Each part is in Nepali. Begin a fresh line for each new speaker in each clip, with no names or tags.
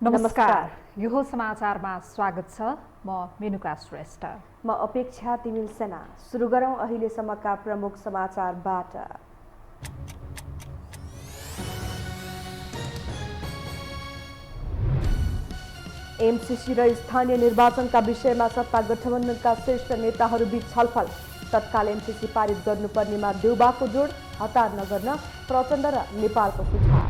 नमस्कार। यो समाचारमा स्वागत छ। म मेनुका श्रेष्ठ।
म अपेक्षा तिमिल सेना। सुरु गरौँ अहिलेसम्मका प्रमुख समाचारबाट। एमसीसी र स्थानीय निर्वाचनका विषयमा सत्ता गठबन्धनका शीर्ष नेताहरूबीच छलफल। तत्काल एमसीसी पारित गर्नुपर्नेमा देउबाको जोड, हतार नगर्न प्रचण्ड र नेपालको सुझाव।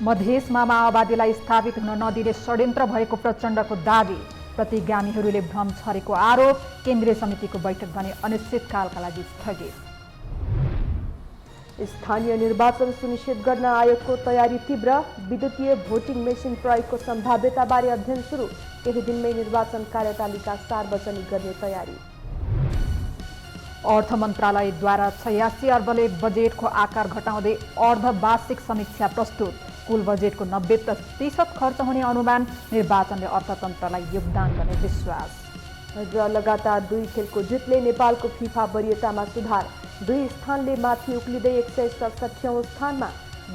मधेसमा माओवादीलाई स्थापित हुन नदिने षड्यन्त्र भएको प्रचण्डको दावी। प्रतिगामीहरूले भ्रम छरेको आरोप। केन्द्रीय समितिको बैठक भने अनिश्चितकालका लागि स्थगित।
स्थानीय निर्वाचन सुनिश्चित गर्न आयोगको तयारी तीव्र। विद्युतीय भोटिङ मेसिन प्रयोगको सम्भाव्यताबारे अध्ययन सुरु। केही दिनमै निर्वाचन कार्यतालिका सार्वजनिक गर्ने तयारी।
अर्थ मन्त्रालयद्वारा 86 अर्बले बजेटको आकार घटाउँदै अर्धवार्षिक समीक्षा प्रस्तुत। कुल बजेटको 90% खर्च हुने अनुमान। निर्वाचनले अर्थतन्त्रलाई योगदान गर्ने विश्वास।
र लगातार 2 खेलको जितले नेपालको फिफा वरियतामा सुधार। 2 स्थानले माथि उक्लिँदै 167औं स्थानमा।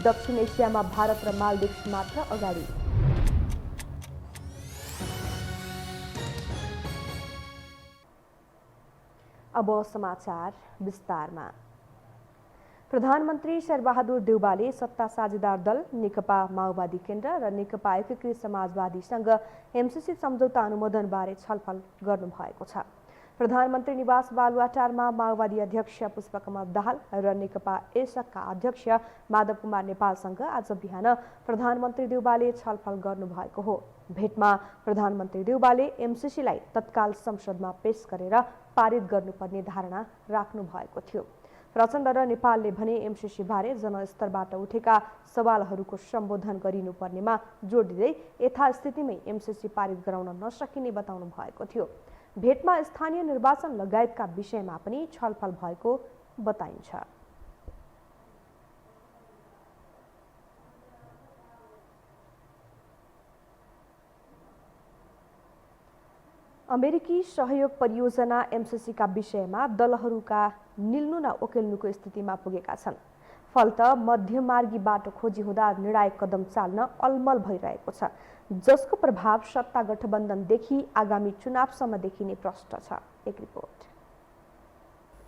दक्षिण एसियामा भारत र मालदिप्स मात्र अगाडि। अब समाचार विस्तारमा। प्रधानमन्त्री शेरबहादुर देउवाले सत्ता साझेदार दल नेकपा माओवादी केन्द्र र नेकपा एकीकृत समाजवादीसँग एमसीसी सम्झौता अनुमोदनबारे छलफल गर्नुभएको छ। प्रधानमन्त्री निवास बालुवाटारमा माओवादी अध्यक्ष पुष्पकमल दाहाल र नेकपा एसकका अध्यक्ष माधव कुमार नेपालसँग आज बिहान प्रधानमन्त्री देउवाले छलफल गर्नुभएको हो। भेटमा प्रधानमन्त्री देउवाले एमसीसीलाई तत्काल संसदमा पेश गरेर पारित गर्नुपर्ने धारणा राख्नु भएको थियो। प्रचण्ड र नेपालले भने एमसीसी बारे जनस्तरबाट उठेका सवालहरूको सम्बोधन गरिनुपर्नेमा जोड दिँदै यथास्थितिमै एमसीसी पारित गराउन नसकिने बताउनु भएको थियो। भेटमा स्थानीय निर्वाचन लगायतका विषयमा पनि छलफल भएको बताइन्छ। अमेरिकी सहयोग परियोजना एमसीसीका विषयमा दलहरूका निल्नु न ओकेल्नुको स्थितिमा पुगेका छन्। फलत मध्यमार्गी बाटो खोजी हुँदा निर्णायक कदम चाल्न अलमल भइरहेको छ, जसको प्रभाव सत्ता गठबन्धनदेखि आगामी चुनावसम्म देखिने प्रष्ट छ। एक रिपोर्ट।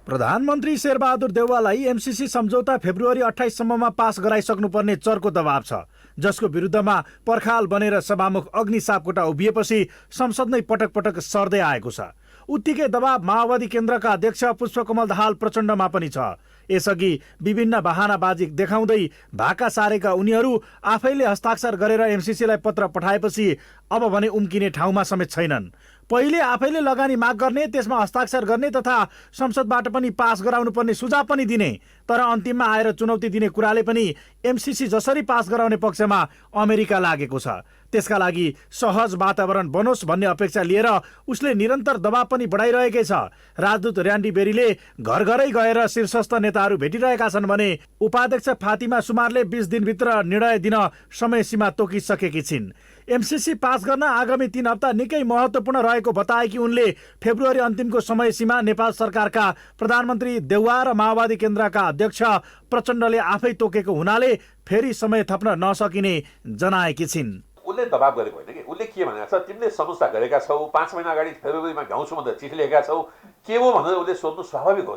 प्रधानमन्त्री शेरबहादुर देउवालाई एमसीसी सम्झौता फेब्रुअरी 28 सम्ममा पास गराइसक्नुपर्ने चर्को दबाव छ, जसको विरुद्धमा पर्खाल बनेर सभामुख अग्नि सापकोटा उभिएपछि संसद नै पटक पटक सर्दै आएको छ। उत्तिकै दबाव माओवादी केन्द्रका अध्यक्ष पुष्पकमल दाहाल प्रचण्डमा पनि छ। यसअघि विभिन्न बहानाबाजी देखाउँदै भाका सारेका उनीहरू आफैले हस्ताक्षर गरेर एमसीसीलाई पत्र पठाएपछि अब भने उम्किने ठाउँमा समेत छैनन्। पहिले आफैले लगानी माग गर्ने, त्यसमा हस्ताक्षर गर्ने तथा संसदबाट पनि पास गराउनु पर्ने सुझाव पनि दिने, तर अन्तिममा आएर चुनौती दिने कुराले पनि एमसीसी जसरी पास गराउने पक्षमा अमेरिका लागेको छ। त्यसका लागि सहज वातावरण बनोस् भन्ने अपेक्षा लिएर उसले निरन्तर दबाव पनि बढाइरहेकै छ। राजदूत र्यान्डी बेरीले घर घरै गएर शीर्षस्थ नेताहरू भेटिरहेका छन् भने उपाध्यक्ष फातिमा सुमारले 20 दिनभित्र निर्णय दिन समय सीमा तोकिसकेकी छिन्। एमसीसी पास गर्न आगामी 3 हप्ता निकै महत्त्वपूर्ण रहेको बताएकी उनले फेब्रुअरी अन्तिमको समय सीमा नेपाल सरकारका प्रधानमन्त्री देउवा र माओवादी केन्द्रका अध्यक्ष प्रचण्डले आफै तोकेको हुनाले फेरि समय थप्न नसकिने जनाएकी छिन्।
उसले दबाब गरेको होइन कि, उसले के भनेको छ, तिमीले समीक्षा गरेका छौ, 5 महिना अगाडि फेब्रुअरीमा भ्याउँछु भनेर चिठी लेखेका छौ, के हो भनेर उसले सोध्नु स्वाभाविक हो।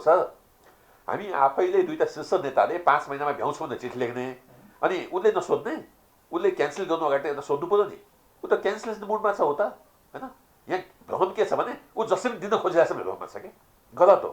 हामी आफैले 2टा शीर्ष नेताले 5 महिनामा भ्याउँछु भनेर चिठी लेख्ने अनि उसले नसोध्ने, उसले क्यान्सल गर्नु अगाडि त सोध्नु पर्यो नि। ऊ त क्यान्सलेसन मुडमा छ हो त, होइन? यहाँ भ्रम के छ भने ऊ जसरी दिन खोजिरहेको छ भ्रममा छ कि, गलत हो।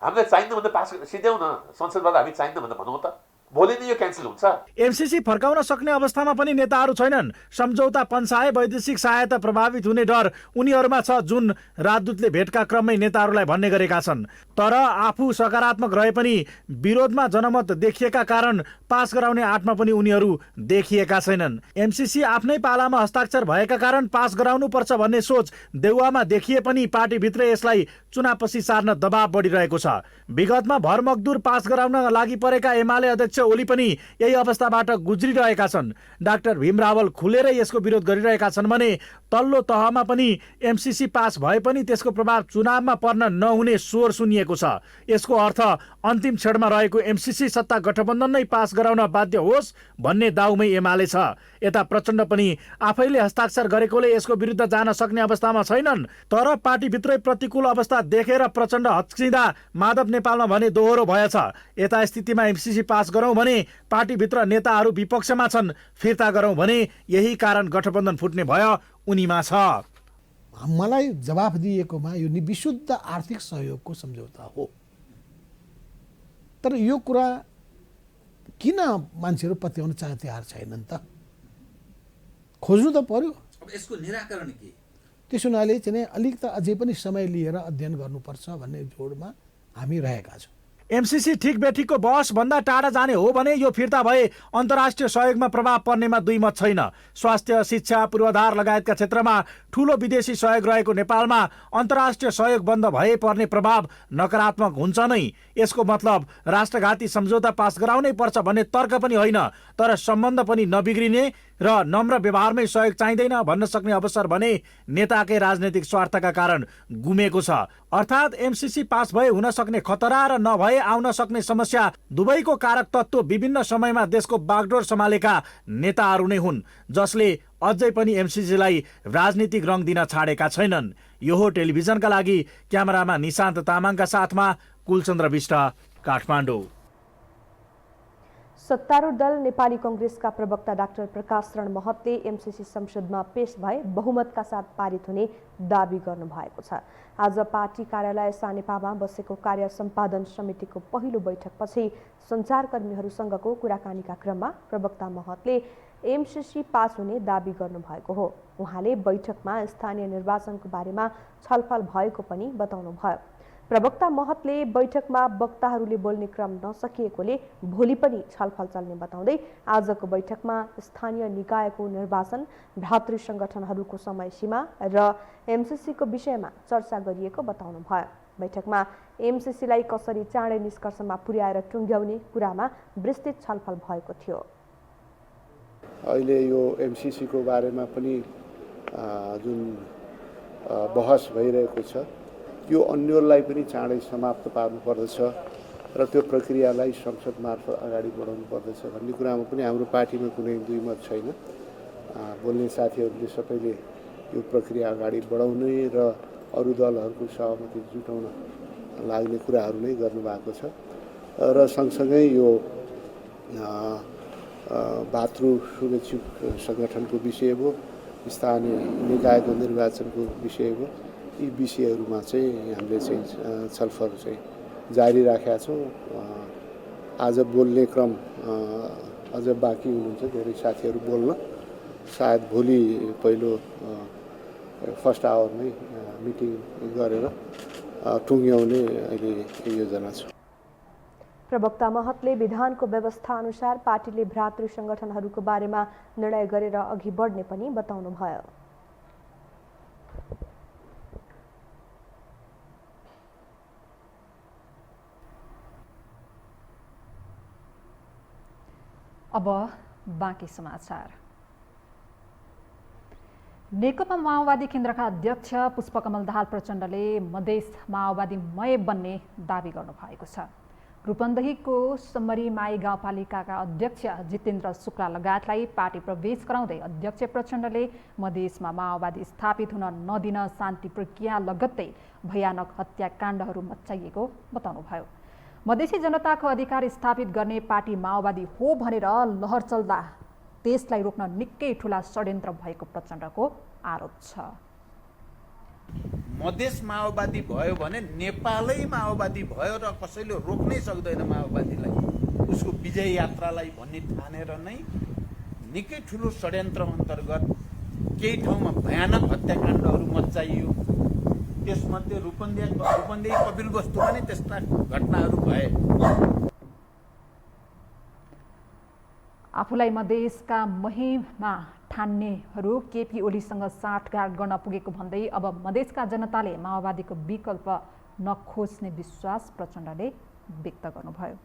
हामीलाई चाहिन्न भने पास सिध्याउन, संसदबाट हामी चाहिन्न भनेर भनौँ त, भोलि नै यो क्यान्सल हुन्छ।
एमसीसी फर्काउन सक्ने अवस्थामा पनि नेताहरू छैनन्। सम्झौता पन्साए वैदेशिक सहायता प्रभावित हुने डर उनीहरूमा छ, जुन राजदूतले भेटका क्रममै नेताहरूलाई भन्ने गरेका छन्। तर आफू सकारात्मक रहे पनि विरोधमा जनमत देखिएका कारण पास गराउने आँटमा पनि उनीहरू देखिएका छैनन्। एमसीसी आफ्नै पालामा हस्ताक्षर भएका कारण पास गराउनु पर्छ भन्ने सोच देउवामा देखिए पनि पार्टीभित्र यसलाई चुनावपछि सार्न दबाव बढिरहेको छ। विगतमा भरमकदुर पास गराउन लागि परेका एमाले अध्यक्ष ओली पनि यही अवस्थाबाट गुज्रिरहेका छन्। डाक्टर भीम रावल खुलेर यसको विरोध गरिरहेका छन् भने तल्लो तहमा पनि एमसिसी पास भए पनि त्यसको प्रभाव चुनावमा पर्न नहुने स्वर सुनिएको छ। यसको अर्थ अन्तिम क्षणमा रहेको एमसिसी सत्ता गठबन्धन नै पास गराउन बाध्य होस् भन्ने दाउमै एमाले छ। यता प्रचण्ड पनि आफैले हस्ताक्षर गरेकोले यसको विरुद्ध जान सक्ने अवस्थामा छैनन्। तर पार्टीभित्रै प्रतिकूल अवस्था देखेर प्रचण्ड हच्किँदा माधव नेपालमा भने दोहोरो भएछ। यता स्थितिमा एमसिसी पास गरौँ भने पार्टीभित्र नेताहरू विपक्षमा छन्, फिर्ता गरौँ भने यही कारण गठबन्धन फुट्ने भय उनीमा छ।
मलाई जवाफ दिएकोमा यो विशुद्ध आर्थिक सहयोगको सम्झौता हो। तर यो कुरा किन मान्छेहरू पत्याउन चाहे तयार छैनन् त? खोज्नु त पर्यो।
अब यसको निराकरण के?
त्यसो हुनाले चाहिँ अलिक त अझै पनि समय लिएर अध्ययन गर्नुपर्छ भन्ने जोडमा हामी रहेका छौँ।
एमसिसी ठिक बेठिकको बहस भन्दा टाढा जाने हो भने यो फिर्ता भए अन्तर्राष्ट्रिय सहयोगमा प्रभाव पर्नेमा दुई मत छैन। स्वास्थ्य, शिक्षा, पूर्वाधार लगायतका क्षेत्रमा ठूलो विदेशी सहयोग रहेको नेपालमा अन्तर्राष्ट्रिय सहयोग बन्द भए पर्ने प्रभाव नकारात्मक हुन्छ नै। यसको मतलब राष्ट्रघाती सम्झौता पास गराउनै पर्छ भन्ने तर्क पनि होइन। तर सम्बन्ध पनि नबिग्रिने र नम्र व्यवहारमै सहयोग चाहिँदैन भन्न सक्ने अवसर भने नेताकै राजनैतिक स्वार्थका कारण गुमेको छ। अर्थात् एमसिसी पास भए हुन सक्ने खतरा र नभए आउन सक्ने समस्या दुवैको कारक तत्त्व विभिन्न समयमा देशको बागडोर सम्हालेका नेताहरू नै हुन्, जसले अझै पनि एमसिसीलाई राजनीतिक रङ दिन छाडेका छैनन्। यो हो टेलिभिजनका लागि क्यामेरामा निशान्त तामाङका साथमा कुलचन्द्र विष्ट, काठमाडौँ।
सत्तारूढ दल नेपाली कांग्रेसका प्रवक्ता डाक्टर प्रकाश शरण महतले एमसिसी संसदमा पेश भए बहुमतका साथ पारित हुने दावी गर्नुभएको छ। आज पार्टी कार्यालय सानेपामा बसेको कार्य सम्पादन समितिको पहिलो बैठकपछि सञ्चारकर्मीहरूसँगको कुराकानीका क्रममा प्रवक्ता महतले एमसिसी पास हुने दावी गर्नुभएको हो। उहाँले बैठकमा स्थानीय निर्वाचनको बारेमा छलफल भएको पनि बताउनुभयो। प्रवक्ता महतले बैठकमा वक्ताहरूले बोल्ने क्रम नसकिएकोले भोलि पनि छलफल चल्ने बताउँदै आजको बैठकमा स्थानीय निकायको निर्वाचन, भ्रातृ संगठनहरूको समय सीमा र एमसिसीको विषयमा चर्चा गरिएको बताउनुभयो। बैठकमा एमसिसीलाई कसरी चाँडै निष्कर्षमा पुर्याएर टुङ्ग्याउने कुरामा विस्तृत छलफल भएको थियो।
अहिले यो एमसिसीको बारेमा पनि जुन बहस भइरहेको छ यो अन्यललाई पनि चाँडै समाप्त पार्नुपर्दछ र त्यो प्रक्रियालाई संसद मार्फत अगाडि बढाउनु पर्दछ भन्ने कुरामा पनि हाम्रो पार्टीमा कुनै दुई मत छैन। बोल्ने साथीहरूले सबैले यो प्रक्रिया अगाडि बढाउने र अरू दलहरूको सहमति जुटाउन लाग्ने कुराहरू नै गर्नुभएको छ र सँगसँगै यो भातृ शुभेच्छुक सङ्गठनको विषय हो, स्थानीय निकायको निर्वाचनको विषय हो। यी विषयहरूमा चाहिँ हामीले चाहिँ छलफल चाहिँ जारी राखेका छौँ। आज बोल्ने क्रम अझ बाँकी हुनुहुन्छ, धेरै साथीहरू बोल्न। सायद भोलि पहिलो फर्स्ट आवरमै मिटिङ गरेर टुङ्ग्याउने अहिले योजना छ।
प्रवक्ता महतले विधानको व्यवस्था अनुसार पार्टीले भ्रातृ संगठनहरूको बारेमा निर्णय गरेर अघि बढ्ने पनि बताउनुभयो।
अब बाँकी समाचार। नेकपा माओवादी केन्द्रका अध्यक्ष पुष्पकमल दाहाल प्रचण्डले मधेस माओवादीमय बन्ने दावी गर्नुभएको छ। रूपन्देहीको सम्मरी माई गाउँपालिकाका अध्यक्ष जितेन्द्र शुक्ला लगायतलाई पार्टी प्रवेश गराउँदै अध्यक्ष प्रचण्डले मधेसमा माओवादी स्थापित हुन नदिन शान्ति प्रक्रिया लगत्तै भयानक हत्याकाण्डहरू मच्चाइएको बताउनुभयो। मधेसी जनताको अधिकार स्थापित गर्ने पार्टी माओवादी हो भनेर लहर चल्दा त्यसलाई रोक्न निकै ठुला षड्यन्त्र भएको प्रचण्डको आरोप छ।
मधेस माओवादी भयो भने नेपालै माओवादी भयो र कसैले रोक्नै सक्दैन माओवादीलाई, उसको विजय यात्रालाई भन्ने ठानेर नै निकै ठुलो षड्यन्त्र अन्तर्गत केही ठाउँमा भयानक हत्याकाण्डहरू मच्चाइयो। त्यसमध्ये रूपन्देही कपिलवस्तुमा नै त्यस्ता घटनाहरू भए।
आफूलाई मधेसका महिमा ठान्नेहरू केपी ओलीसँग साँठगाँठ गर्न पुगेको भन्दै अब मधेसका जनताले माओवादीको विकल्प नखोज्ने विश्वास प्रचण्डले व्यक्त गर्नुभयो।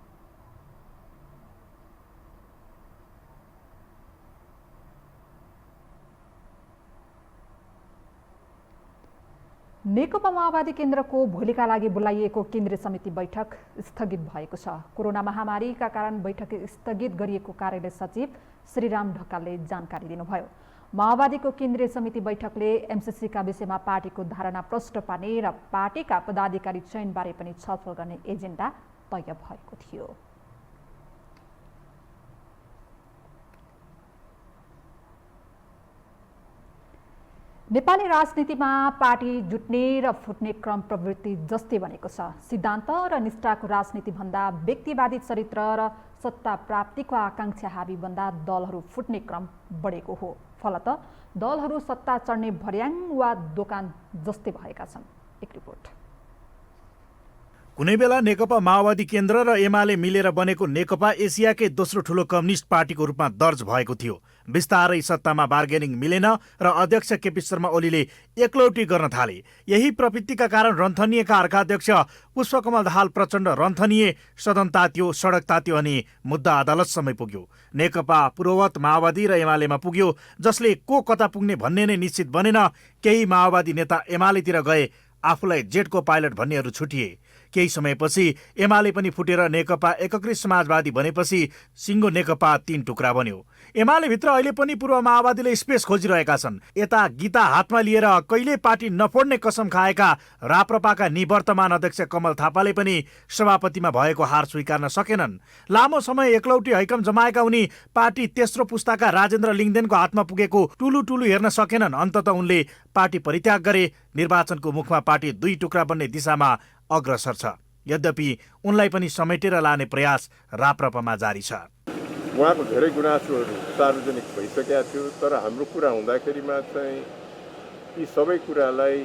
नेकपा माओवादी केन्द्रको भोलिका लागि बोलाइएको केन्द्रीय समिति बैठक स्थगित भएको छ। कोरोना महामारीका कारण बैठक स्थगित गरिएको कार्यालय सचिव श्रीराम ढकालले जानकारी दिनुभयो। माओवादीको केन्द्रीय समिति बैठकले एमसीसीका विषयमा पार्टीको धारणा प्रष्ट पार्ने र पार्टीका पदाधिकारी चयनबारे पनि छलफल गर्ने एजेन्डा तय भएको थियो। नेपाली राजनीतिमा पार्टी जुट्ने र फुट्ने क्रम प्रवृत्ति जस्तै बनेको छ। सिद्धान्त र निष्ठाको राजनीति भन्दा व्यक्तिवादी चरित्र र सत्ता प्राप्तिको आकांक्षा हावी भन्दा दलहरू फुट्ने क्रम बढेको हो। फलत दलहरू सत्ता चढ्ने भर्याङ वा दोकान जस्तै भएका छन्। एक रिपोर्ट।
कुनै बेला नेकपा माओवादी केन्द्र र एमाले मिलेर बनेको नेकपा एसियाकै दोस्रो ठूलो कम्युनिस्ट पार्टीको रूपमा दर्ज भएको थियो। बिस्तारै सत्तामा बार्गेनिङ मिलेन र अध्यक्ष केपी शर्मा ओलीले एकलौटी गर्न थाले। यही प्रवृत्तिका कारण रन्थनिएका अर्काध्यक्ष पुष्पकमल दाहाल प्रचण्ड रन्थनिए, सदन तात्यो, सडक तात्यो अनि मुद्दा अदालतसम्मै पुग्यो। नेकपा पूर्ववत माओवादी र एमालेमा पुग्यो, जसले को कता पुग्ने भन्ने नै निश्चित बनेन। केही माओवादी नेता एमालेतिर गए, आफूलाई जेटको पाइलट भन्नेहरू छुटिए। केही समयपछि एमाले पनि फुटेर नेकपा एकीकृत समाजवादी बनेपछि सिङ्गो नेकपा 3 टुक्रा बन्यो। एमाले भित्र अहिले पनि पूर्व माओवादीले स्पेस खोजिरहेका छन्। यता गीता हातमा लिएर कहिले पार्टी नफोड्ने कसम खाएका राप्रपाका निवर्तमान अध्यक्ष कमल थापाले पनि सभापतिमा भएको हार स्वीकार्न सकेनन्। लामो समय एकलौटी हैकम जमाएका उनी पार्टी तेस्रो पुस्ताका राजेन्द्र लिङदेनको हातमा पुगेको टुलु हेर्न सकेनन्। अन्ततः उनले पार्टी परित्याग गरे। निर्वाचनको मुखमा पार्टी 2 टुक्रा बन्ने दिशामा अग्रसर छ। यद्यपि उनलाई पनि समेटेर लाने प्रयास राप्रपामा जारी छ।
उहाँको धेरै गुनासोहरू सार्वजनिक भइसकेका थियो, तर हाम्रो कुरा हुँदाखेरिमा चाहिँ यी सबै कुरालाई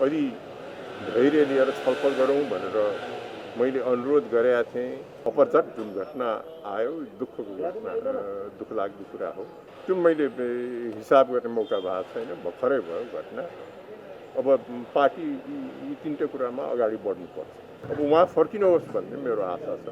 अलि धैर्य लिएर छलफल गरौँ भनेर मैले अनुरोध गरेका थिएँ। अपरझट जुन घटना आयो, दुःखलाग्दो कुरा हो। त्यो मैले हिसाब गर्ने मौका भएको छैन, भर्खरै भयो घटना। अब पार्टी यी 3टा कुरामा अगाडि बढ्नुपर्छ। अब उहाँ फर्किनुहोस् भन्ने मेरो आशा छ।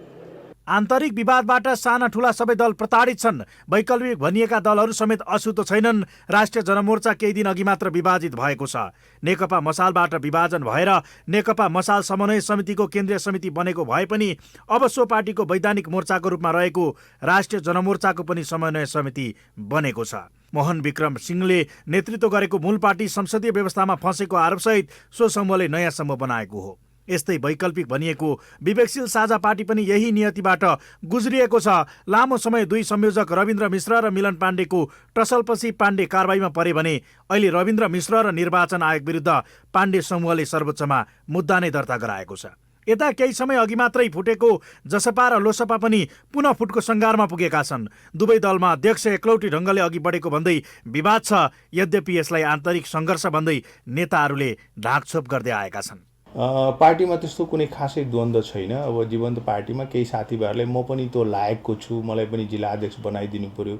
आन्तरिक विवादबाट साना ठुला सबै दल प्रताडित छन्। वैकल्पिक भनिएका दलहरू समेत अछुतो छैनन्। राष्ट्रिय जनमोर्चा केही दिन अघि मात्र विभाजित भएको छ। नेकपा मसालबाट विभाजन भएर नेकपा मसाल समन्वय समितिको केन्द्रीय समिति बनेको भए पनि अब सो पार्टीको वैधानिक मोर्चाको रूपमा रहेको राष्ट्रिय जनमोर्चाको पनि समन्वय समिति बनेको छ। मोहन विक्रम सिंहले नेतृत्व गरेको मूल पार्टी संसदीय व्यवस्थामा फँसेको आरोपसहित सो समूहले नयाँ समूह बनाएको हो। यस्तै वैकल्पिक भनिएको विवेकशील साझा पार्टी पनि यही नियतिबाट गुज्रिएको छ। लामो समय 2 संयोजक रविन्द्र मिश्र र मिलन पाण्डेको टसलपछि पाण्डे कारबाहीमा परे भने अहिले रविन्द्र मिश्र र निर्वाचन आयोग विरुद्ध पाण्डे समूहले सर्वोच्चमा मुद्दा नै दर्ता गराएको छ। यता केही समय अघि मात्रै फुटेको जसपा र लोसपा पनि पुनः फुटको सङ्घारमा पुगेका छन्। दुवै दलमा अध्यक्ष एकलौटी ढङ्गले अघि बढेको भन्दै विवाद छ। यद्यपि यसलाई आन्तरिक सङ्घर्ष भन्दै नेताहरूले ढाकछोप गर्दै आएका छन्।
पार्टीमा त्यस्तो कुनै खासै द्वन्द्व छैन। अब जीवन्त पार्टीमा केही साथीभाइहरूले म पनि त्यो लायकको छु, मलाई पनि जिल्ला अध्यक्ष बनाइदिनु पर्यो,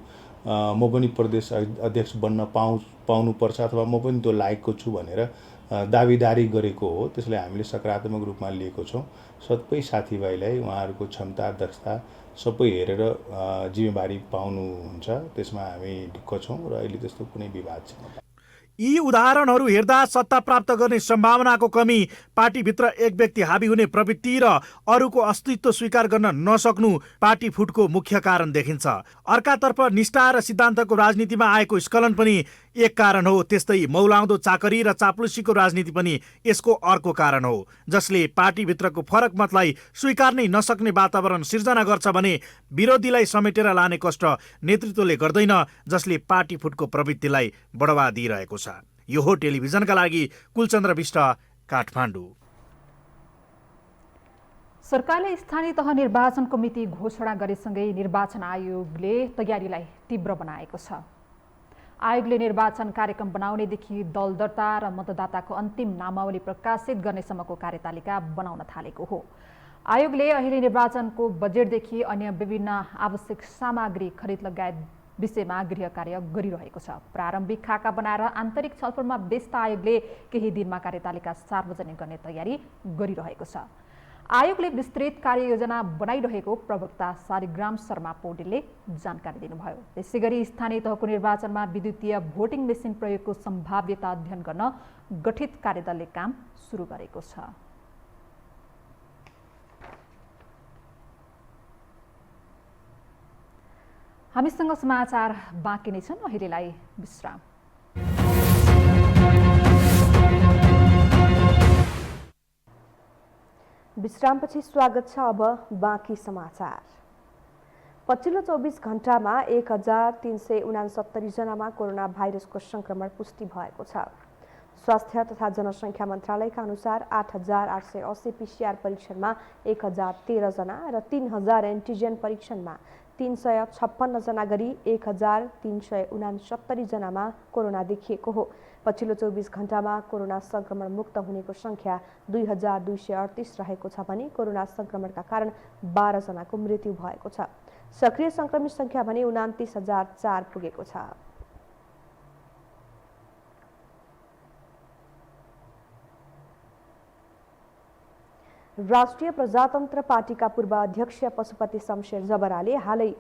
म पनि प्रदेश अध्यक्ष बन्न पाउनुपर्छ अथवा म पनि त्यो लायकको छु भनेर दावीदारी गरेको हो। त्यसलाई हामीले सकारात्मक रूपमा लिएको छौँ। सबै साथीभाइलाई उहाँहरूको क्षमता दक्षता सबै हेरेर जिम्मेवारी पाउनुहुन्छ, त्यसमा हामी ढुक्क छौँ र अहिले त्यस्तो कुनै विवाद छैन।
यी उदाहरणहरू हेर्दा सत्ता प्राप्त गर्ने सम्भावनाको कमी, पार्टीभित्र एक व्यक्ति हावी हुने प्रवृत्ति र अरूको अस्तित्व स्वीकार गर्न नसक्नु पार्टी फुटको मुख्य कारण देखिन्छ। अर्कातर्फ निष्ठा र सिद्धान्तको राजनीतिमा आएको स्खलन पनि एक कारण हो। त्यस्तै मौलाउँदो चाकरी र चाप्लुसीको राजनीति पनि यसको अर्को कारण हो, जसले पार्टीभित्रको फरक मतलाई स्वीकार्नै नसक्ने वातावरण सिर्जना गर्छ भने विरोधीलाई समेटेर लाने कष्ट नेतृत्वले गर्दैन, जसले पार्टी फुटको प्रवृत्तिलाई बढावा दिइरहेको छ। यो हो टेलिभिजनका लागि कुलचन्द्र विष्ट, काठमाडौँ।
सरकारले स्थानीय तह निर्वाचनको मिति घोषणा गरेसँगै निर्वाचन आयोगले तयारीलाई तीव्र बनाएको छ। आयोगले निर्वाचन कार्यक्रम बनाउनेदेखि दल दर्ता र मतदाताको अन्तिम नामावली प्रकाशित गर्नेसम्मको कार्यतालिका बनाउन थालेको हो। आयोगले अहिले निर्वाचनको बजेटदेखि अन्य विभिन्न आवश्यक सामग्री खरिद लगायत विषयमा गृह कार्य गरिरहेको छ। प्रारम्भिक खाका बनाएर आन्तरिक छलफलमा व्यस्त आयोगले केही दिनमा कार्यतालिका सार्वजनिक गर्ने तयारी गरिरहेको छ। आयोगले विस्तृत कार्ययोजना बनाइरहेको प्रवक्ता शालिग्राम शर्मा पौडेलले जानकारी दिनुभयो। त्यसैगरी स्थानीय तहको निर्वाचनमा विद्युतीय भोटिङ मेसिन प्रयोगको सम्भाव्यता अध्ययन गर्न गठित कार्यदलले काम सुरु गरेको छ। हामीसँग समाचार बाँकी नै छन्, अहिलेलाई विश्राम।
विश्रामपछि स्वागत छ। अब बाँकी समाचार। पछिल्लो 24 घण्टामा 1369 जनामा कोरोना भाइरसको संक्रमण पुष्टि भएको छ। स्वास्थ्य तथा जनसङ्ख्या मन्त्रालयका अनुसार 8880 PCR परीक्षणमा 1013 जना र 3000 एन्टिजेन परीक्षणमा 356 जना गरी 1369 जनामा कोरोना देखिएको हो। पछिल्लो 24 घण्टामा कोरोना संक्रमण मुक्त हुनेको संख्या 2238 रहेको छ भने कोरोना संक्रमणका कारण 12 जनाको मृत्यु भएको छ। सक्रिय संक्रमित संख्या भने 29004 पुगेको छ। राष्ट्रिय प्रजातन्त्र पार्टीका पूर्व अध्यक्ष पशुपति शमशेर जबराले हालै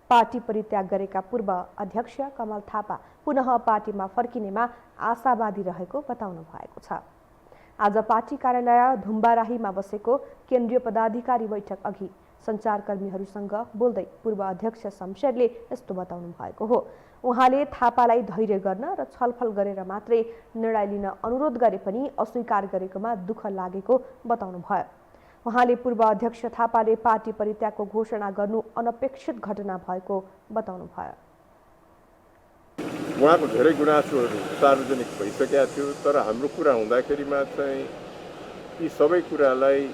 पार्टी परित्याग गरेका पूर्व अध्यक्ष कमल थापा पुनः पार्टीमा फर्किनेमा आशावादी रहेको बताउनु भएको छ। आज पार्टी कार्यालय धुम्बाराहीमा बसेको केन्द्रीय पदाधिकारी बैठक अघि सञ्चारकर्मीहरूसँग बोल्दै पूर्व अध्यक्ष शमशेरले यस्तो बताउनु भएको हो। उहाँले थापालाई धैर्य गर्न र छलफल गरेर मात्रै निर्णय लिन अनुरोध गरे पनि अस्वीकार गरेकोमा दुःख लागेको बताउनु भयो। उहाँले पूर्व अध्यक्ष थापाले पार्टी परित्यागको घोषणा गर्नु अनपेक्षित घटना भएको बताउनु भयो।
उहाँको धेरै गुनासोहरू सार्वजनिक भइसकेका थियो, तर हाम्रो कुरा हुँदाखेरिमा चाहिँ यी सबै कुरालाई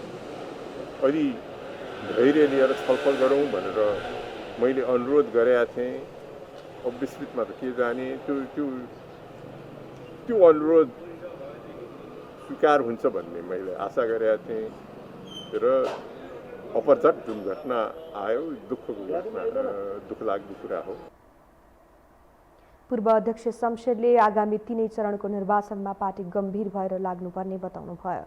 अलि धैर्य लिएर छलफल गरौँ भनेर मैले अनुरोध गरेका थिएँ। अब विस्तृतमा त के जाने, त्यो अनुरोध स्वीकार हुन्छ भन्ने मैले आशा गरेका थिएँ र अपरझट जुन घटना आयो दुःखको घटना, दुःखलाग्दो कुरा हो।
पूर्व अध्यक्ष शमशेरले आगामी 3 चरणको निर्वाचनमा पार्टी गम्भीर भएर लाग्नुपर्ने बताउनु भयो।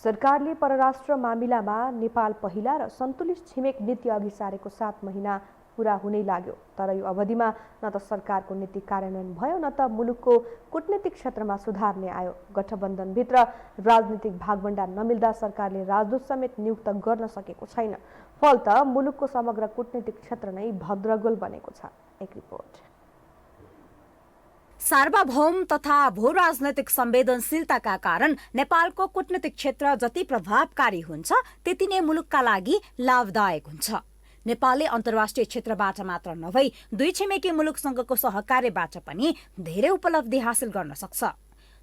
सरकारले परराष्ट्र मामिलामा नेपाल पहिला र सन्तुलित छिमेक नीति अघि सारेको 7 महिना पूरा हुनै लाग्यो, तर यो अवधिमा न त सरकारको नीति कार्यान्वयन भयो न त मुलुकको कूटनीतिक क्षेत्रमा सुधार नै आयो। गठबन्धनभित्र राजनीतिक भागभण्डा नमिल्दा सरकारले राजदूत समेत नियुक्त गर्न सकेको छैन। फलत मुलुकको समग्र कूटनीतिक क्षेत्र नै भद्रगोल बनेको छ। एक रिपोर्ट।
सार्वभौम तथा भू राजनैतिक संवेदनशीलताका कारण नेपालको कूटनीतिक क्षेत्र जति प्रभावकारी हुन्छ त्यति नै मुलुकका लागि लाभदायक हुन्छ। नेपालले अन्तर्राष्ट्रिय क्षेत्रबाट मात्र नभई दुई छिमेकी मुलुकसँगको सहकार्यबाट पनि धेरै उपलब्धि हासिल गर्न सक्छ।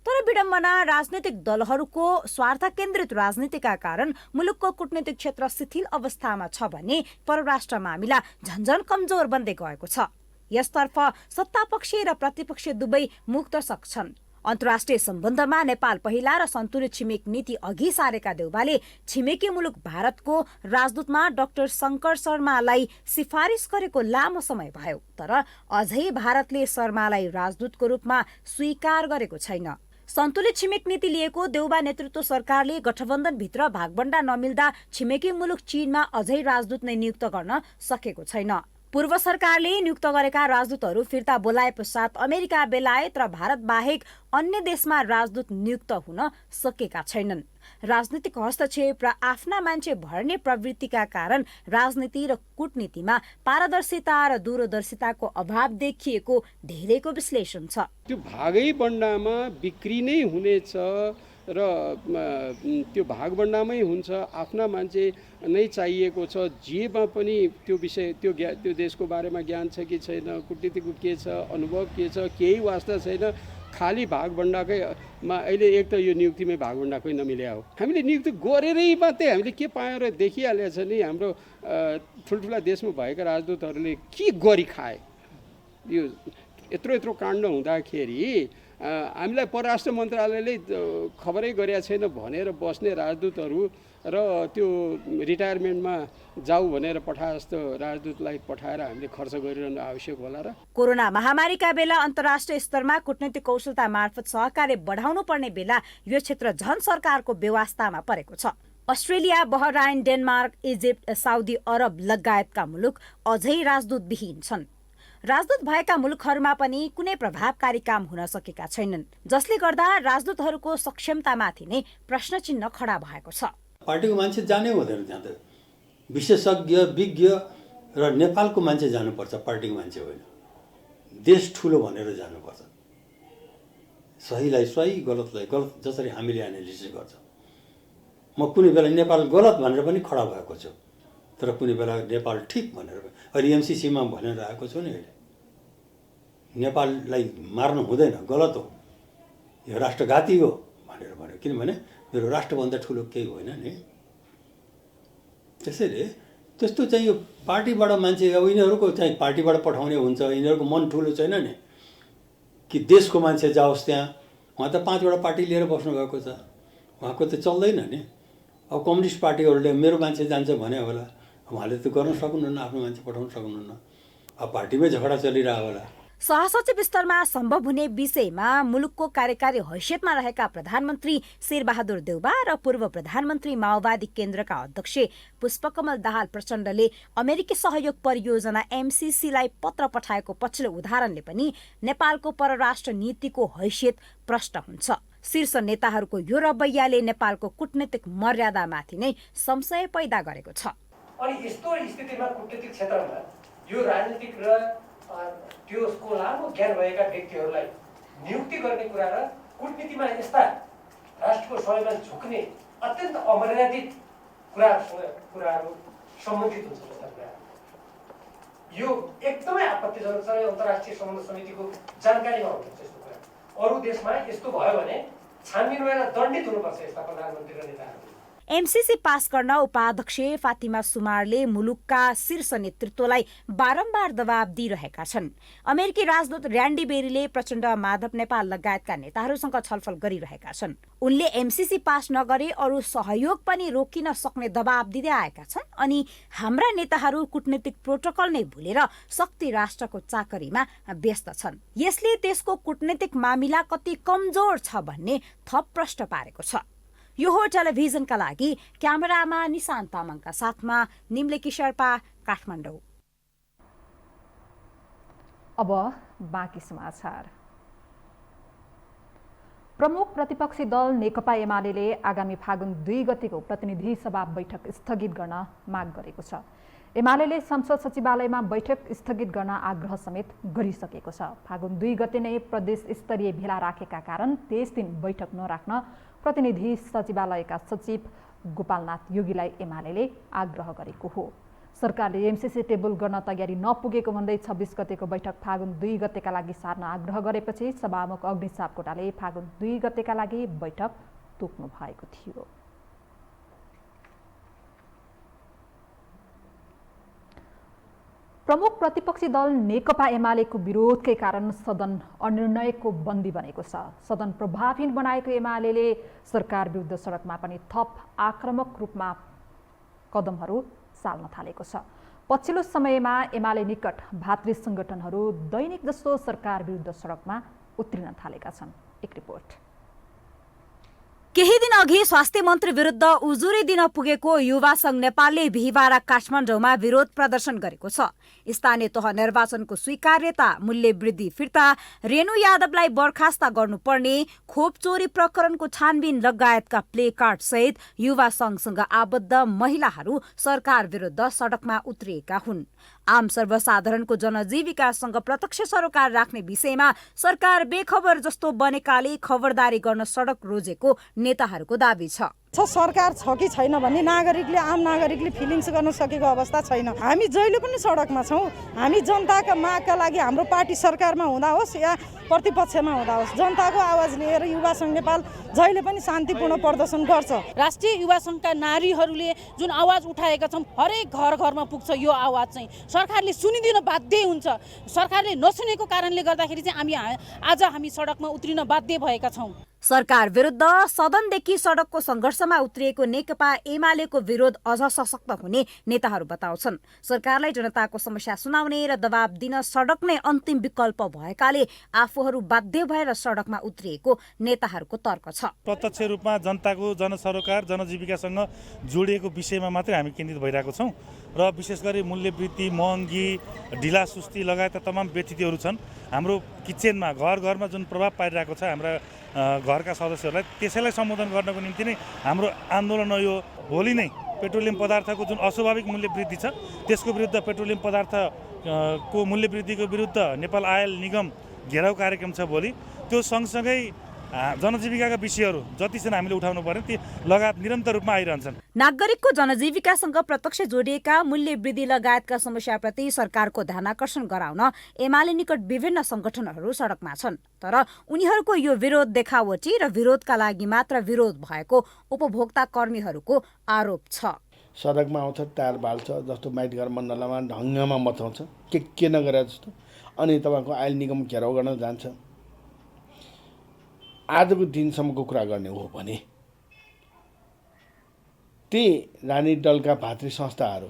तर विडम्बना राजनीतिक दलहरूको स्वार्थ केन्द्रित राजनीतिका कारण मुलुकको कूटनीतिक क्षेत्र शिथिल अवस्थामा छ भने परराष्ट्र मामिला झन्झन कमजोर बन्दै गएको छ। यसतर्फ सत्तापक्ष र प्रतिपक्ष दुवै मुक्तसक छन्। अन्तर्राष्ट्रिय सम्बन्धमा नेपाल पहिला र सन्तुलित छिमेक नीति अघि सारेका देउबाले छिमेकी मुलुक भारतको राजदूतमा डाक्टर शङ्कर शर्मालाई सिफारिस गरेको लामो समय भयो, तर अझै भारतले शर्मालाई राजदूतको रूपमा स्वीकार गरेको छैन। सन्तुलित छिमेक नीति लिएको देउबा नेतृत्व सरकारले गठबन्धनभित्र भागबण्डा नमिल्दा छिमेकी मुलुक चीनमा अझै राजदूत नै नियुक्त गर्न सकेको छैन। पूर्व सरकारले नियुक्त गरेका राजदूतहरू फिर्ता बोलाए पश्चात अमेरिका, बेलायत र भारत बाहेक अन्य देशमा राजदूत नियुक्त हुन सकेका छैनन्। राजनीतिक हस्तक्षेप र आफ्ना मान्छे भर्ने प्रवृत्तिका कारण राजनीति र कूटनीतिमा पारदर्शिता र दूरदर्शिताको अभाव देखिएको धेरैको विश्लेषण छ।
त्यो भागै बण्डामा बिक्री नै हुनेछ र त्यो भागबण्डामै हुन्छ। आफ्ना मान्छे नै चाहिएको छ। जेमा पनि त्यो विषय त्यो देशको बारेमा ज्ञान छ कि छैन, कूटनीतिको के छ, अनुभव के छ, केही वास्ता छैन। खाली भागबण्डाकैमा अहिले एक त यो नियुक्तिमै भागबण्डाकै नमिल्या हो। हामीले नियुक्ति गरेरै मात्रै हामीले के पायौँ र देखिहालेको छ नि हाम्रो ठुल्ठुला देशमा भएका राजदूतहरूले के गरी खाए। यो यत्रो काण्ड हुँदाखेरि हामीलाई परराष्ट्र मन्त्रालयले खबरै गरेका छैन भनेर बस्ने राजदूतहरू र त्यो रिटायरमेन्टमा जाऊ भनेर पठाए जस्तो राजदूतलाई पठाएर हामीले खर्च गरिरहनु आवश्यक होला र
कोरोना महामारीका बेला अन्तर्राष्ट्रिय स्तरमा कूटनीतिक कौशलता मार्फत सहकार्य बढाउनु पर्ने बेला यो क्षेत्र झन सरकारको व्यवस्थामा परेको छ। Australia, Bahrain, Denmark, Egypt, Saudi Arab लगायतका मुलुक अझै राजदूतविहीन छन्। राजदूत भएका मुलुकहरूमा पनि कुनै प्रभावकारी काम हुन सकेका छैनन्, जसले गर्दा राजदूतहरूको सक्षमतामाथि नै प्रश्न चिन्ह खडा भएको छ।
पार्टीको मान्छे जानै हुँदैन त्यहाँ त, विशेषज्ञ विज्ञ र नेपालको मान्छे जानुपर्छ, पार्टीको मान्छे होइन। देश ठुलो भनेर जानुपर्छ, सहीलाई सही गलतलाई गलत, जसरी हामीले एनालिसिस गर्छौँ। म कुनै बेला नेपाल गलत भनेर पनि खडा भएको छु, तर कुनै बेला नेपाल ठिक भनेर अहिले एमसिसीमा भनेर आएको छु नि। अहिले नेपाललाई मार्नु हुँदैन, गलत हो, यो राष्ट्रघाती हो भनेर भन्यो, किनभने मेरो राष्ट्रभन्दा ठुलो केही होइन नि। त्यसैले त्यस्तो चाहिँ यो पार्टीबाट मान्छे, अब यिनीहरूको चाहिँ पार्टीबाट पठाउने हुन्छ, यिनीहरूको मन ठुलो छैन नि कि देशको मान्छे जाओस् त्यहाँ। उहाँ त 5वटा पार्टी लिएर बस्नुभएको छ, उहाँको त चल्दैन नि। अब कम्युनिस्ट पार्टीहरूले मेरो मान्छे जान्छ भने होला, उहाँले त गर्न सक्नुहुन्न, आफ्नो मान्छे पठाउन सक्नुहुन्न। अब पार्टीमै झगडा चलिरहेको होला।
सहसचिव स्तरमा सम्भव हुने विषयमा मुलुकको कार्यकारी हैसियतमा रहेका प्रधानमन्त्री शेरबहादुर देउबा र पूर्व प्रधानमन्त्री माओवादी केन्द्रका अध्यक्ष पुष्पकमल दाहाल प्रचण्डले अमेरिकी सहयोग परियोजना एमसिसीलाई पत्र पठाएको पछिल्लो उदाहरणले पनि नेपालको परराष्ट्र नीतिको हैसियत प्रष्ट हुन्छ। शीर्ष नेताहरूको यो रवैयाले नेपालको कूटनीतिक मर्यादामाथि नै संशय पैदा गरेको छ।
अनि यस्तो स्थितिमा कूटनीतिक क्षेत्रमा यो राजनीतिक र त्यसको लामो ज्ञान भएका व्यक्तिहरूलाई नियुक्ति गर्ने कुरा र कूटनीतिमा यस्ता राष्ट्रको सहयोगमा झुक्ने अत्यन्त अमर्यादित कुराहरू सम्बन्धित हुन्छ। जस्ता कुरा यो एकदमै आपत्तिजनक छ। अन्तर्राष्ट्रिय सम्बन्ध समितिको जानकारीमा हुनुहुन्छ यस्तो कुरा। अरू देशमा यस्तो भयो भने छानबिन भएर दण्डित हुनुपर्छ यस्ता प्रधानमन्त्री र नेताहरू।
एमसिसी पास गर्न उपाध्यक्ष फातिमा सुमारले मुलुकका शीर्ष नेतृत्वलाई बारम्बार दबाब दिइरहेका छन्। अमेरिकी राजदूत र्यान्डी बेरीले प्रचण्ड, माधव नेपाल लगायतका नेताहरूसँग छलफल गरिरहेका छन्। उनले एमसिसी पास नगरे अरू सहयोग पनि रोकिन सक्ने दबाब दिँदै आएका छन्। अनि हाम्रा नेताहरू कूटनीतिक प्रोटोकल नै भुलेर शक्ति राष्ट्रको चाकरीमा व्यस्त छन्। यसले त्यसको कूटनीतिक मामिला कति कमजोर छ भन्ने थप प्रश्न पारेको छ। यो हो टेलिभिजनका लागि क्यामेरामा निशान्त तामाङका साथमा निम्लेकी शेर्पा, काठमाडौँ।
अब बाँकी समाचार। प्रमुख प्रतिपक्षी दल नेकपा एमाले आगामी फागुन 2 गतेको प्रतिनिधि सभा बैठक स्थगित गर्न माग गरेको छ। एमाले संसद सचिवालयमा बैठक स्थगित गर्न आग्रह समेत गरिसकेको छ। फागुन 2 गते नै प्रदेश स्तरीय भेला राखेका कारण त्यस दिन बैठक नराख्न प्रतिनिधि सचिवालयका सचिव गोपालनाथ योगीलाई एमाले आग्रह गरेको हो। सरकारले एमसिसी टेबल गर्न तयारी नपुगेको भन्दै 26 गतेको बैठक फागुन 2 गतेका लागि सार्न आग्रह गरेपछि सभामुख अग्नि सापकोटाले फागुन 2 गतेका लागि बैठक तोक्नु भएको थियो। प्रमुख प्रतिपक्षी दल नेकपा एमालेको विरोधकै कारण सदन अनिर्णयको बन्दी बनेको छ। सदन प्रभावहीन बनाएको एमाले सरकार विरुद्ध सडकमा पनि थप आक्रामक रूपमा कदमहरू चाल्न थालेको छ। पछिल्लो समयमा एमाले निकट भातृ संगठनहरू दैनिक जस्तो सरकार विरुद्ध सडकमा उत्रिन थालेका छन्। एक रिपोर्ट।
केही दिन अघि स्वास्थ्य मन्त्री विरुद्ध उजुरी दिन पुगेको युवा संघ नेपालले बिहिबार काठमाडौँमा विरोध प्रदर्शन गरेको छ। स्थानीय तह निर्वाचनको स्वीकार्यता, मूल्य वृद्धि फिर्ता, रेणु यादवलाई बर्खास्त गर्नुपर्ने, खोप चोरी प्रकरणको छानबिन लगायतका प्ले कार्ड सहित युवा संघसँग आबद्ध महिलाहरू सरकार विरुद्ध सडकमा उत्रिएका हुन्। आम सर्वसाधारणको जनजीविकासँग प्रत्यक्ष सरोकार राख्ने विषयमा सरकार बेखबर जस्तो बनेकाले खबरदारी गर्न सडक रोजेको नेताहरूको दाबी छ।
सरकार छ कि छैन भन्ने नागरिकले आम नागरिकले फिलिङ्स गर्न सकेको अवस्था छैन। हामी जहिले पनि सडकमा छौँ। हामी जनताका मागका लागि हाम्रो पार्टी सरकारमा हुँदा होस् या प्रतिपक्षमा हुँदा होस्, जनताको आवाज लिएर युवा सङ्घ नेपाल जहिले पनि शान्तिपूर्ण प्रदर्शन गर्छ।
राष्ट्रिय युवा सङ्घका नारीहरूले जुन आवाज उठाएका छौँ, हरेक घर घरमा पुग्छ यो आवाज चाहिँ। सरकारले सुनिदिन बाध्य हुन्छ। सरकारले नसुनेको कारणले गर्दाखेरि चाहिँ आज हामी सडकमा उत्रिन बाध्य भएका छौँ।
सरकार विरुद्ध सदनदेखि सडकको सङ्घर्षमा उत्रिएको नेकपा एमालेको विरोध अझ सशक्त हुने नेताहरू बताउँछन्। सरकारलाई जनताको समस्या सुनाउने र दबाब दिन सडक नै अन्तिम विकल्प भएकाले आफूहरू बाध्य भएर सडकमा उत्रिएको नेताहरूको तर्क छ।
प्रत्यक्ष रूपमा जनताको जनसरोकार जनजीविकासँग जोडिएको विषयमा मात्रै हामी केन्द्रित भइरहेको छौँ र विशेष गरी मूल्यवृद्धि, महँगी, ढिला सुस्ती लगायतका तमाम व्यतिथिहरू छन्। हाम्रो किचेनमा घर घरमा जुन प्रभाव पारिरहेको छ हाम्रा घरका सदस्यहरूलाई, त्यसैलाई सम्बोधन गर्नको निम्ति नै हाम्रो आन्दोलन यो भोलि नै पेट्रोलियम पदार्थको जुन अस्वाभाविक मूल्य वृद्धि छ त्यसको विरुद्ध, पेट्रोलियम पदार्थको मूल्य वृद्धिको विरुद्ध नेपाल आयल निगम घेराउ कार्यक्रम छ भोलि। त्यो सँगसँगै जनजीविकाका विषयहरू जति छन् हामीले उठाउनु पर्ने ती लगातार निरन्तर रूपमा आइरहन्छन्।
नागरिकको जनजीविकासँग प्रत्यक्ष जोडिएका मूल्य वृद्धि लगायतका समस्याप्रति सरकारको ध्यानाकर्षण गराउन एमाले निकट विभिन्न संगठनहरू सडकमा छन्। तर उनीहरूको यो विरोध देखावटी र विरोधका लागि मात्र विरोध भएको उपभोक्ता कर्मीहरूको आरोप छ।
सडकमा आउँछ, टायर बाल्छ, जस्तो माइटघर मण्डलमा ढङ्गमा मचाउँछ, के नगरे जस्तो, अनि तपाईँको आयल निगम घेराउ गर्न जान्छ। आजको दिनसम्मको कुरा गर्ने हो भने ती राजनीतिक दलका भातृ संस्थाहरू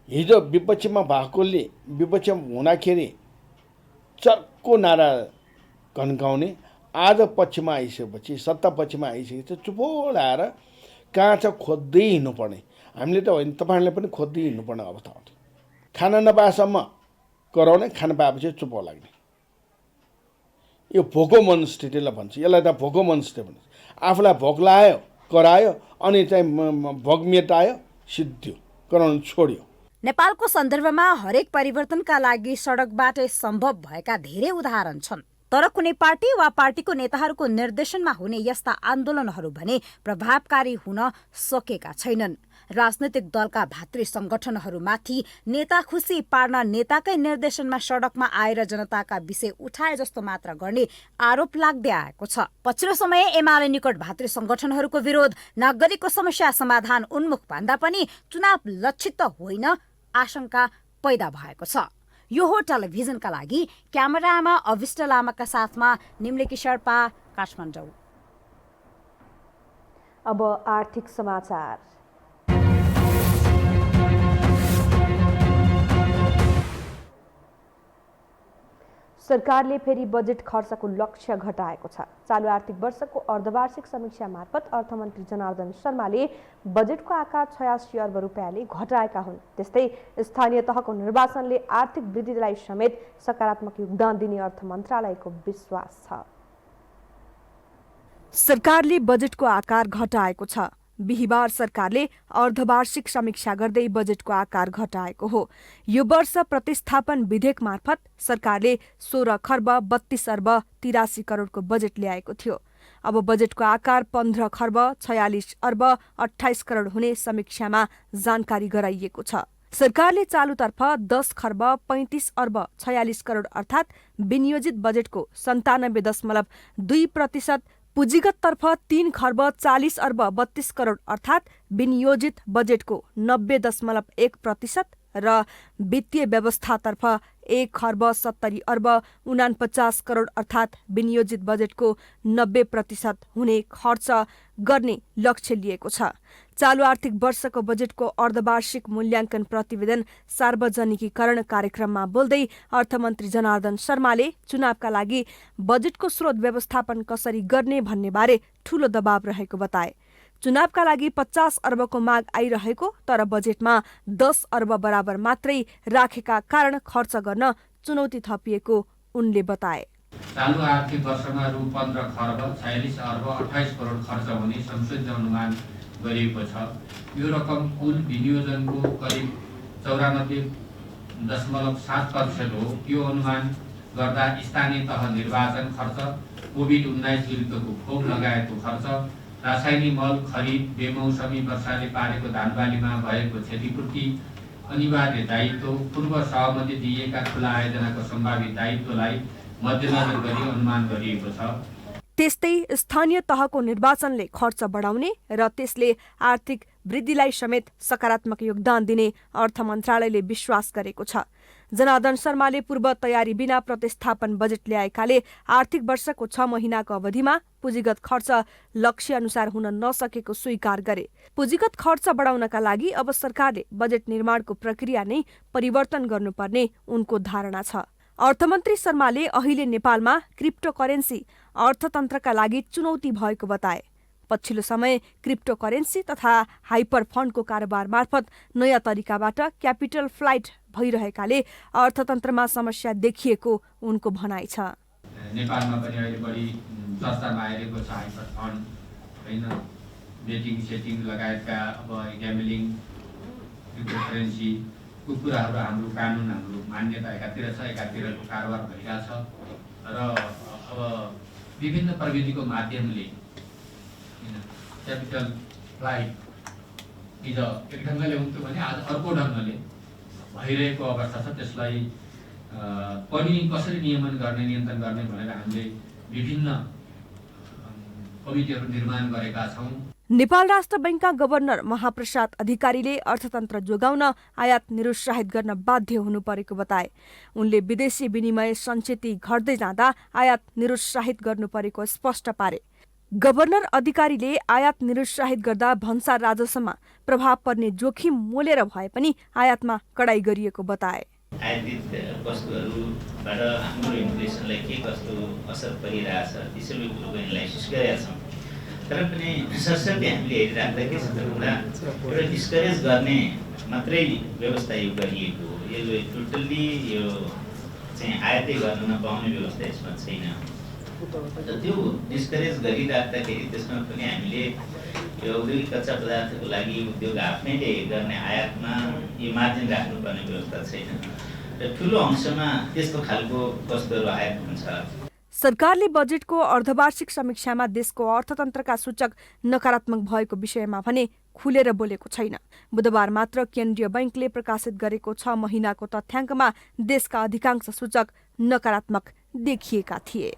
हिजो विपक्षमा भएकोले विपक्षमा हुँदाखेरि चर्को नारा घन्काउने, आज पक्षमा आइसकेपछि, सत्ता पक्षमा आइसकेपछि चुपो लाएर कहाँ छ खोज्दै हिँड्नुपर्ने। हामीले त होइन, तपाईँहरूले पनि खोज्दै हिँड्नुपर्ने अवस्था आउँथ्यो। खाना नपाएसम्म कराउने, खाना पाएपछि चुपो लाग्ने। यो भोको मनस्थितिलाई भन्छ, यसलाई त भोको मनस्थिति भन्छ। आफूलाई भोक लाग्यो, करायो, अनि चाहिँ भोक मेटायो, सिद्धियो, कराउनु छोड्यो।
नेपालको सन्दर्भमा हरेक परिवर्तनका लागि सडकबाटै सम्भव भएका धेरै उदाहरण छन्। तर कुनै पार्टी वा पार्टीको नेताहरूको निर्देशनमा हुने यस्ता आन्दोलनहरू भने प्रभावकारी हुन सकेका छैनन्। राजनैतिक दलका भातृ संगठनहरूमाथि नेता खुसी पार्न नेताकै निर्देशनमा सडकमा आएर जनताका विषय उठाए जस्तो मात्र गर्ने आरोप लाग्दै आएको छ। पछिल्लो समय एमाले निकट भातृ संगठनहरूको विरोध नागरिकको समस्या समाधान उन्मुख भन्दा पनि चुनाव लक्षित त होइन आशंका पैदा भएको छ। यो हो टेलिभिजनका लागि क्यामेरामा अविष्ट लामाका साथमा निम्लेकी शेर्पा, काठमाडौँ।
अब आर्थिक समाचार। सरकारले फेरि बजेट खर्चको लक्ष्य घटाएको छ। चालु आर्थिक वर्षको अर्धवार्षिक समीक्षा मार्फत अर्थमन्त्री जनार्दन शर्माले बजेटको आकार 86 अर्ब रुपियाँले घटाएका हुन्। त्यस्तै स्थानीय तहको निर्वाचनले आर्थिक वृद्धिलाई समेत सकारात्मक योगदान दिने अर्थ मन्त्रालयको विश्वास छ। सरकारले बजेटको आकार घटाएको छ। बिहिबार सरकारले अर्धवार्षिक समीक्षा गर्दै बजेटको आकार घटाएको हो। यो वर्ष प्रतिस्थापन विधेयक मार्फत सरकारले 16 खर्ब 32 अर्ब 83 करोडको बजेट ल्याएको थियो। अब बजेटको आकार 15 खर्ब 46 अर्ब 28 करोड हुने समीक्षामा जानकारी गराइएको छ। सरकारले चालुतर्फ 10 खर्ब 35 अर्ब 46 करोड अर्थात् विनियोजित बजेटको 97.2%, पुँजीगततर्फ 3 खर्ब 40 अर्ब 32 करोड अर्थात् विनियोजित बजेटको 90.1% र वित्तीय व्यवस्थातर्फ 1 खर्ब 70 अर्ब 49 करोड अर्थात् विनियोजित बजेटको 90% हुने खर्च गर्ने लक्ष्य लिएको छ। चालु आर्थिक वर्षको बजेटको अर्धवार्षिक मूल्याङ्कन प्रतिवेदन सार्वजनिकीकरण कार्यक्रममा बोल्दै अर्थमन्त्री जनार्दन शर्माले चुनावका लागि बजेटको स्रोत व्यवस्थापन कसरी गर्ने भन्नेबारे ठूलो दबाव रहेको बताए। चुनावका लागि 50 अर्बको माग आइरहेको तर बजेटमा 10 अर्ब बराबर मात्रै राखेका कारण खर्च गर्न चुनौती थपिएको उनले बताए।
चालु आर्थिक वर्षमा रु 15 खर्ब 46 अर्ब 28 करोड खर्च हुने संशोधित अनुमान गरिएको छ। यो रकम कुल विनियोजनको करिब 94.7% हो। यो अनुमान गर्दा स्थानीय तह निर्वाचन खर्च, कोभिड-19 विरुद्धको खोप लगायतको खर्च, रासायनिक मल खरिद, बेमौसमी वर्षाले पारेको धानबालीमा भएको क्षतिपूर्ति, अनिवार्य दायित्व, पूर्व सहमति दिएका खुला आयोजनाको सम्भावित दायित्वलाई मध्यनजर गरी अनुमान गरिएको छ।
त्यस्तै स्थानीय तहको निर्वाचनले खर्च बढाउने र त्यसले आर्थिक वृद्धिलाई समेत सकारात्मक योगदान दिने अर्थ मन्त्रालयले विश्वास गरेको छ। जनार्दन शर्माले पूर्व तयारी बिना प्रतिस्थापन बजेट ल्याएकाले आर्थिक वर्षको 6 महिनाको अवधिमा पुँजीगत खर्च लक्ष्य अनुसार हुन नसकेको स्वीकार गरे। पुँजीगत खर्च बढाउनका लागि अब सरकारले बजेट निर्माणको प्रक्रिया नै परिवर्तन गर्नुपर्ने उनको धारणा छ। अर्थमन्त्री शर्माले अहिले नेपालमा क्रिप्टो करेन्सी अर्थतन्त्रका लागि चुनौती भएको बताए। पछिल्लो समय क्रिप्टो करेन्सी तथा हाइपर फन्डको कारोबार मार्फत नयाँ तरिकाबाट क्यापिटल फ्लाइट भइरहेकाले अर्थतन्त्रमा समस्या देखिएको उनको भनाइ छ।
नेपालमा पनि अहिले बढी चर्चामा आइरहेको छ हाइपर फन्ड, होइन, बेटिङ सेटिङ लगायतका अब ग्याम्बलिङ, क्रिप्टो करेन्सीको कुराहरू हाम्रो कानुन, हाम्रो मान्यता एकातिर छ, एकातिरको कारोबार भइरहेछ र अब विभिन्न प्रविधिको माध्यमले क्यापिटल फ्लाइट हिजो एक ढङ्गले हुन्थ्यो भने आज अर्को ढङ्गले भइरहेको अवस्था छ। त्यसलाई पनि कसरी नियमन गर्ने, नियन्त्रण गर्ने भनेर हामीले विभिन्न कमिटीहरू निर्माण गरेका छौँ।
नेपाल राष्ट्र बैंकका गभर्नर महाप्रसाद अधिकारीले अर्थतन्त्र जोगाउन आयात निरुत्साहित गर्न बाध्य हुनु परेको बताए। उनले विदेशी विनिमय सञ्चित घट्दै जाँदा आयात निरुत्साहित गर्नु परेको स्पष्ट पारे। गभर्नर अधिकारीले आयात निरुत्साहित गर्दा भन्सार राजस्वमा प्रभाव पर्ने जोखिम मोलेर भए पनि आयातमा कडाई गरिएको बताए।
आयातित वस्तुहरूबाट हाम्रो इन्फ्लेसनलाई के कस्तो असर परिरहेछ त्यसैले एनालाइसिस गरेका छौँ। तर पनि सरसर्ती हामीले हेरिराख्दा के छ भन्दा एउटा डिस्करेज गर्ने मात्रै व्यवस्था यो गरिएको हो। यो टोटल्ली यो चाहिँ आयातै गर्न नपाउने व्यवस्था यसमा छैन। त्यो डिस्करेज गरिराख्दाखेरि त्यसमा पनि हामीले यो औद्योगिक कच्चा पदार्थको लागि उद्योग आफ्नैले गर्ने आयातमा यो मार्जिन राख्नुपर्ने व्यवस्था छैन र ठुलो अंशमा त्यस्तो खालको वस्तुहरू आयात हुन्छ।
सरकारले बजेटको अर्धवार्षिक समीक्षामा देशको अर्थतन्त्रका सूचक नकारात्मक भएको विषयमा भने खुलेर बोलेको छैन। बुधबार मात्र केन्द्रीय बैंकले प्रकाशित गरेको 6 महिनाको तथ्याङ्कमा देशका अधिकांश सूचक नकारात्मक देखिएका थिए।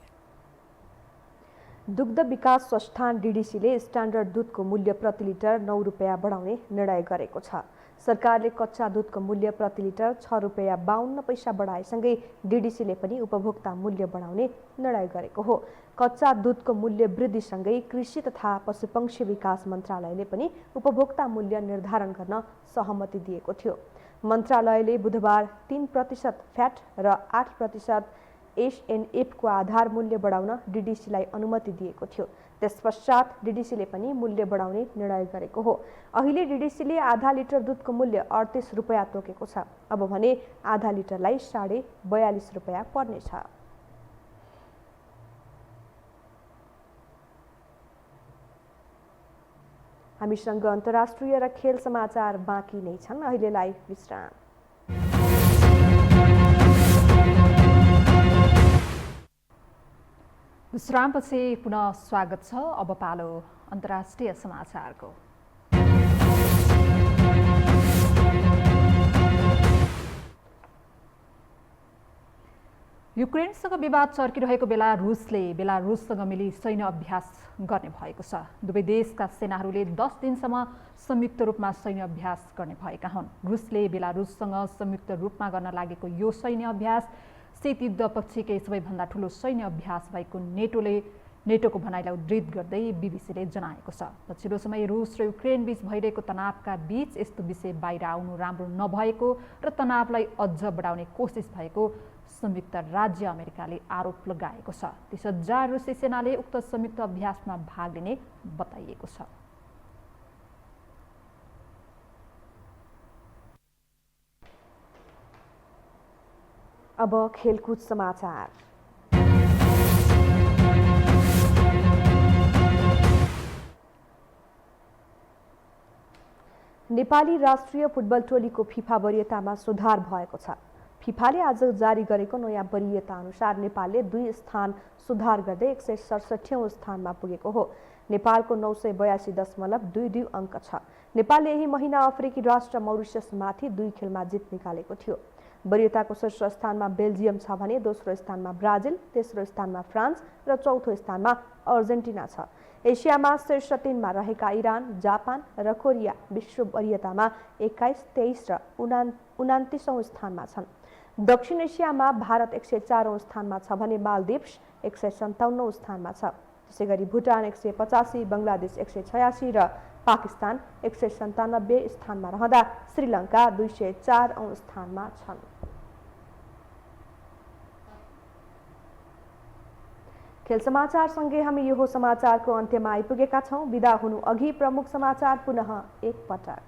दुग्ध विकास संस्थान डीडीसीले स्ट्यान्डर्ड दुधको मूल्य प्रति लिटर 9 रुपियाँ बढाउने निर्णय गरेको छ। सरकारले कच्चा दुधको मूल्य प्रति लिटर 6 रुपियाँ 52 पैसा बढाएसँगै डीडीसीले पनि उपभोक्ता मूल्य बढाउने निर्णय गरेको हो। कच्चा दुधको मूल्य वृद्धिसँगै कृषि तथा पशुपक्षी विकास मन्त्रालयले पनि उपभोक्ता मूल्य निर्धारण गर्न सहमति दिएको थियो। मन्त्रालयले बुधबार 3% फ्याट र 8% एसएनएफको आधार मूल्य बढाउन डीडीसीलाई अनुमति दिएको थियो। त्यसपश्चात डीडीसीले पनि मूल्य बढाउने निर्णय गरेको हो। अहिले डीडीसीले आधा लिटर दुधको मूल्य 38 रुपियाँ तोकेको छ। अब भने आधा लिटरलाई 42.5 रुपियाँ पर्नेछ। हामीसँग अन्तर्राष्ट्रिय र खेल समाचार बाँकी नै छन्। अहिलेलाई विश्राम।
विश्रामपछि पुनः स्वागत छ। अब पालो अन्तर्राष्ट्रिय समाचारको। युक्रेनसँग विवाद चर्किरहेको बेला रुसले बेलारुससँग मिली सैन्य अभ्यास गर्ने भएको छ। दुवै देशका सेनाहरूले 10 दिनसम्म संयुक्त रूपमा सैन्य अभ्यास गर्ने भएका हुन्। रुसले बेलारुससँग संयुक्त रूपमा गर्न लागेको यो सैन्य अभ्यास शीत युद्धपछिकै सबैभन्दा ठूलो सैन्य अभ्यास भएको नेटोको भनाइलाई उद्धृत गर्दै बीबीसीले जनाएको छ। पछिल्लो समय रुस र युक्रेन बीच भइरहेको तनावका बीच यस्तो विषय बाहिर आउनु राम्रो नभएको र तनावलाई अझ बढाउने कोसिस भएको संयुक्त राज्य अमेरिकाले आरोप लगाएको छ। 30,000 रुसी सेनाले उक्त संयुक्त अभ्यासमा भाग लिने बताइएको छ।
अब खेलकुद समाचार। नेपाली राष्ट्रिय फुटबल टोलीको फिफा वरियतामा सुधार भएको छ। फिफाले आज जारी गरेको नयाँ वरियता अनुसार नेपालले 2 स्थान सुधार गर्दै 167औं स्थानमा पुगेको हो। नेपालको 982.22 अङ्क छ। नेपालले यही महिना अफ्रिकी राष्ट्र मौरिसियसमाथि 2 खेलमा जित निकालेको थियो। वरियताको शीर्ष स्थानमा बेल्जियम छ भने दोस्रो स्थानमा ब्राजिल, तेस्रो स्थानमा फ्रान्स र चौथो स्थानमा अर्जेन्टिना छ। एसियामा शीर्ष 3 मा रहेका इरान, जापान र कोरिया विश्व वरियतामा 21, 23 र 29औं स्थानमा छन्। दक्षिण एसियामा भारत 104औं स्थानमा छ भने मालदिप्स 157औं स्थानमा छ। त्यसैगरी भुटान 185, बङ्गलादेश 186 र पाकिस्तान 197 स्थानमा रहँदा श्रीलङ्का 204औं स्थानमा छन्। खेल समाचारसँगै हामी यो समाचारको अन्त्यमा आइपुगेका छौं। बिदा हुनु अघि प्रमुख समाचार पुनः एक पटक।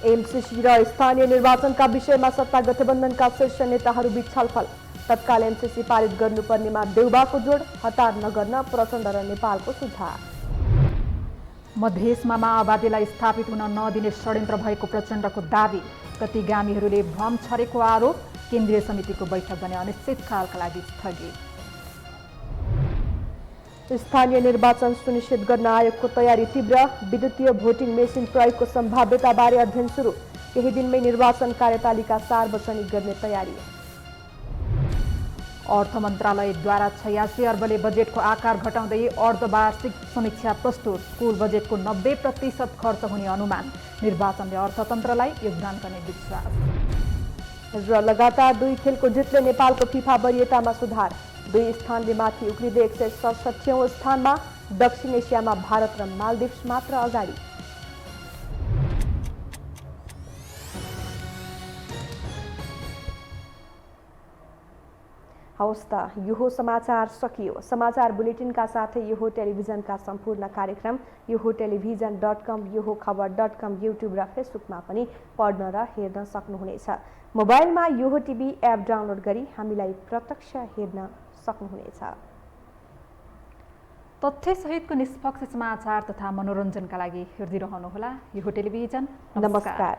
एमसीसी र स्थानीय निर्वाचनका विषयमा सत्ता गठबन्धनका शीर्ष नेताहरूबीच छलफल। तत्काल एमसीसी पारित गर्नुपर्नेमा देउबाको जोड, हतार नगर्न प्रचण्ड र नेपालको सुझाव।
मधेसमा माओवादीलाई स्थापित हुन नदिने षड्यन्त्र भएको प्रचण्डको दावी। प्रतिगामीहरूले भ्रम छरेको आरोप। केन्द्रीय समितिको बैठक भने अनिश्चितकालका लागि स्थगित।
स्थानीय निर्वाचन सुनिश्चित गर्न आयोगको तयारी तीव्र। विद्युतीय भोटिङ मेसिन प्रयोगको सम्भाव्यताबारे अध्ययन सुरु। केही दिनमै निर्वाचन कार्यतालिका सार्वजनिक गर्ने तयारी।
अर्थ मन्त्रालयद्वारा 86 अर्बले बजेटको आकार घटाउँदै अर्धवार्षिक समीक्षा प्रस्तुत। स्कुल बजेटको 90% खर्च हुने अनुमान। निर्वाचनले अर्थतन्त्रलाई योगदान गर्ने विश्वास।
र लगातार 2 खेलको जितले नेपालको फिफा वरियतामा सुधार। 2 स्थानले माथि उक्लिँदै 167औं स्थानमा। दक्षिण एसियामा भारत र मालदिप्स मात्र अगाडि। हवस् त, यो समाचार सकियो। समाचार बुलेटिनका साथै यो टेलिभिजनका सम्पूर्ण कार्यक्रम यो टेलिभिजन.com, यो खबर.com, युट्युब र फेसबुकमा पनि पढ्न र हेर्न सक्नुहुनेछ। मोबाइलमा यो टिभी एप डाउनलोड गरी हामीलाई प्रत्यक्ष हेर्न सक्नुहुनेछ।
तथ्यसहितको निष्पक्ष समाचार तथा मनोरञ्जनका लागि हेर्दै रहनुहोला यो टेलिभिजन।
नमस्कार।